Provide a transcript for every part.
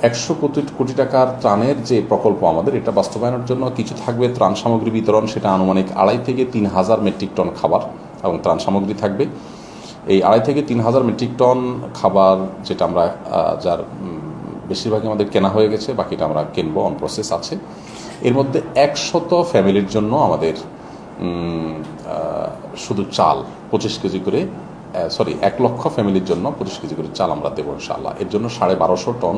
100 কোটি টাকার ত্রাণের যে প্রকল্প আমাদের, এটা বাস্তবায়নের জন্য কিছু থাকবে ত্রাণ সামগ্রী বিতরণ, সেটা আনুমানিক 2.5 থেকে 3,000 মেট্রিক টন খাবার এবং ত্রাণ সামগ্রী থাকবে। এই 2.5 থেকে 3,000 মেট্রিক টন খাবার, যেটা আমরা যার বেশিরভাগই আমাদের কেনা হয়ে গেছে, বাকিটা আমরা কিনবো, অন প্রসেস আছে। এর মধ্যে 100 ফ্যামিলির জন্য আমাদের শুধু চাল 25 কেজি করে, 1 লক্ষ ফ্যামিলির জন্য 25 কেজি করে চাল আমরা দেবো ইনশাআল্লাহ। এর জন্য 1250 টন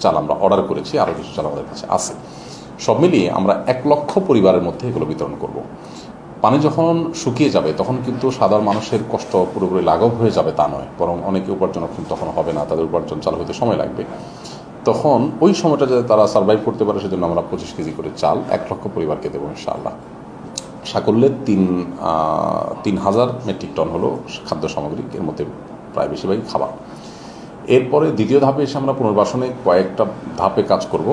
চাল আমরা অর্ডার করেছি, আরও কিছু চাল আমাদের কাছে আছে। সব মিলিয়ে আমরা 1 লক্ষ পরিবারের মধ্যে এগুলো বিতরণ করব। পানি যখন শুকিয়ে যাবে তখন কিন্তু সাধারণ মানুষের কষ্ট পুরোপুরি লাঘব হয়ে যাবে তা নয়, বরং অনেকে উপার্জনক্ষম তখন হবে না, তাদের উপার্জন চালু হতে সময় লাগবে। তখন ওই সময়টা যাতে তারা সার্ভাইভ করতে পারে, সেজন্য আমরা 25 কেজি করে চাল 1 লক্ষ পরিবারকে দেবো ইনশাআল্লাহ। সাকল্যে 3,000 মেট্রিক টন হলো খাদ্য সামগ্রী, এর মধ্যে প্রায় বেশিরভাগই খাবার। এরপরে দ্বিতীয় ধাপে এসে আমরা পুনর্বাসনে কয়েকটা ধাপে কাজ করব।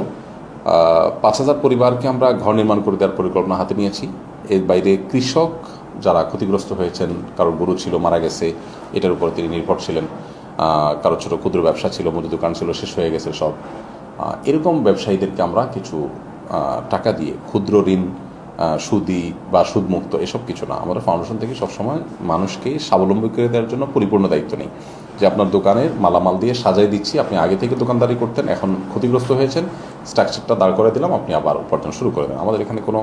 5,000 পরিবারকে আমরা ঘর নির্মাণ করে দেওয়ার পরিকল্পনা হাতে নিয়েছি। এর বাইরে কৃষক যারা ক্ষতিগ্রস্ত হয়েছেন, কারোর গরু ছিল মারা গেছে, এটার উপর তিনি নির্ভর ছিলেন, কারো ছোটো ক্ষুদ্র ব্যবসা ছিল, মুদি দোকান ছিল, শেষ হয়ে গেছে সব, এরকম ব্যবসায়ীদেরকে আমরা কিছু টাকা দিয়ে ক্ষুদ্র ঋণ, সুদি বা সুদমুক্ত এসব কিছু না, আমরা ফাউন্ডেশন থেকে সবসময় মানুষকে স্বাবলম্বী করে দেওয়ার জন্য পরিপূর্ণ দায়িত্ব নেই। যে আপনার দোকানের মালামাল দিয়ে সাজাই দিচ্ছি, আপনি আগে থেকে দোকানদারি করতেন, এখন ক্ষতিগ্রস্ত হয়েছেন, স্ট্রাকচারটা দাঁড় করে দিলাম, আপনি আবার উপার্জন শুরু করে দেন। আমাদের এখানে কোনো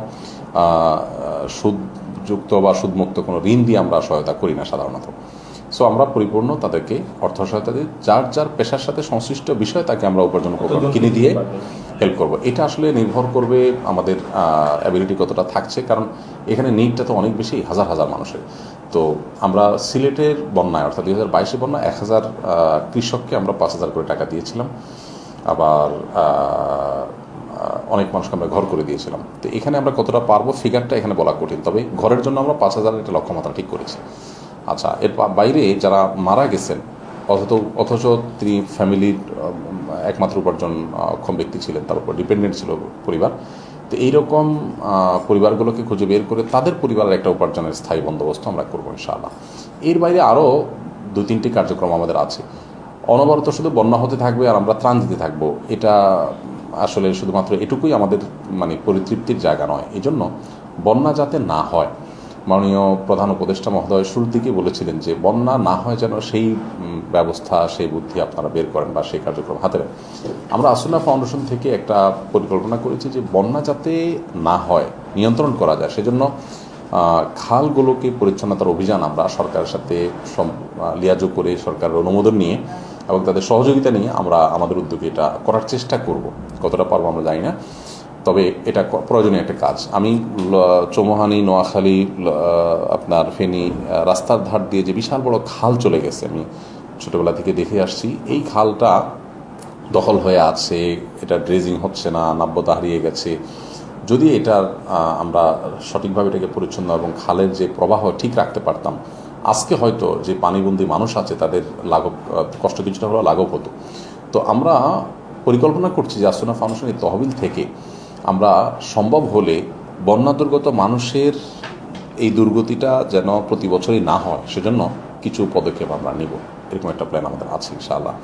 সুদযুক্ত বা সুদমুক্ত কোনো ঋণ দিয়ে আমরা সহায়তা করি না সাধারণত। সো আমরা পরিপূর্ণ তাদেরকে অর্থ সহায়তা দিই, যার যার পেশার সাথে সংশ্লিষ্ট বিষয় তাকে আমরা উপার্জন কিনে দিয়ে হেল্প করব। এটা আসলে নির্ভর করবে আমাদের অ্যাবিলিটি কতটা থাকছে, কারণ এখানে নিডটা তো অনেক বেশি, হাজার হাজার মানুষের। তো আমরা সিলেটের বন্যায়, অর্থাৎ 2022 বন্যায় 1,000 কৃষককে আমরা 5,000 করে টাকা দিয়েছিলাম, আবার অনেক মানুষকে আমরা ঘর করে দিয়েছিলাম। তো এখানে আমরা কতটা পারবো ফিগারটা এখানে বলা কঠিন, তবে ঘরের জন্য আমরা 5,000 একটা লক্ষ্যমাত্রা ঠিক করেছি। আচ্ছা, এর বাইরে যারা মারা গেছেন অথচ তিনি ফ্যামিলির একমাত্র উপার্জনক্ষম ব্যক্তি ছিলেন, তার উপর ডিপেন্ডেন্ট ছিল পরিবার, তো এইরকম পরিবারগুলোকে খুঁজে বের করে তাদের পরিবারের একটা উপার্জনের স্থায়ী বন্দোবস্ত আমরা করবো ইনশাআল্লাহ। এর বাইরে আরও 2-3টি কার্যক্রম আমাদের আছে। অনবরত শুধু বন্যা হতে থাকবে আর আমরা ত্রাণ দিতে থাকবো, এটা আসলে শুধুমাত্র এটুকুই আমাদের পরিতৃপ্তির জায়গা নয়। এই জন্য বন্যা যাতে না হয়, মাননীয় প্রধান উপদেষ্টা মহোদয় শুরুর দিকে বলেছিলেন যে বন্যা না হয় যেন সেই ব্যবস্থা, সেই বুদ্ধি আপনারা বের করেন বা সেই কার্যক্রম হাতে নেন। আমরা আসুনা ফাউন্ডেশন থেকে একটা পরিকল্পনা করেছি যে বন্যা যাতে না হয়, নিয়ন্ত্রণ করা যায়, সেজন্য খালগুলোকে পরিচ্ছন্নতার অভিযান আমরা সরকারের সাথে লিয়াজোগ করে, সরকারের অনুমোদন নিয়ে এবং তাদের সহযোগিতা নিয়ে আমরা আমাদের উদ্যোগে এটা করার চেষ্টা করব। কতটা পারবো আমরা জানি না, তবে এটা প্রয়োজনীয় একটা কাজ। আমি চৌমুহানি, নোয়াখালী, আপনার ফেনী রাস্তার ধার দিয়ে যে বিশাল বড় খাল চলে গেছে, আমি ছোটোবেলা থেকে দেখে আসছি, এই খালটা দখল হয়ে আছে, এটা ড্রেজিং হচ্ছে না, নাব্যতা হারিয়ে গেছে। যদি এটার আমরা সঠিকভাবে এটাকে পরিচ্ছন্ন এবং খালের যে প্রবাহ ঠিক রাখতে পারতাম, আজকে হয়তো যে পানিবন্দী মানুষ আছে তাদের লাঘব, কষ্ট কিছুটা হলেও লাঘব হতো। তো আমরা পরিকল্পনা করছি যে আসুনা ফাউন্ডেশনের তহবিল থেকে আমরা সম্ভব হলে বন্যা দুর্গত মানুষের এই দুর্গতিটা যেন প্রতি বছরই না হয়, সেজন্য কিছু পদক্ষেপ আমরা নেব, এরকম একটা প্ল্যান আমাদের আছে ইনশাআল্লাহ।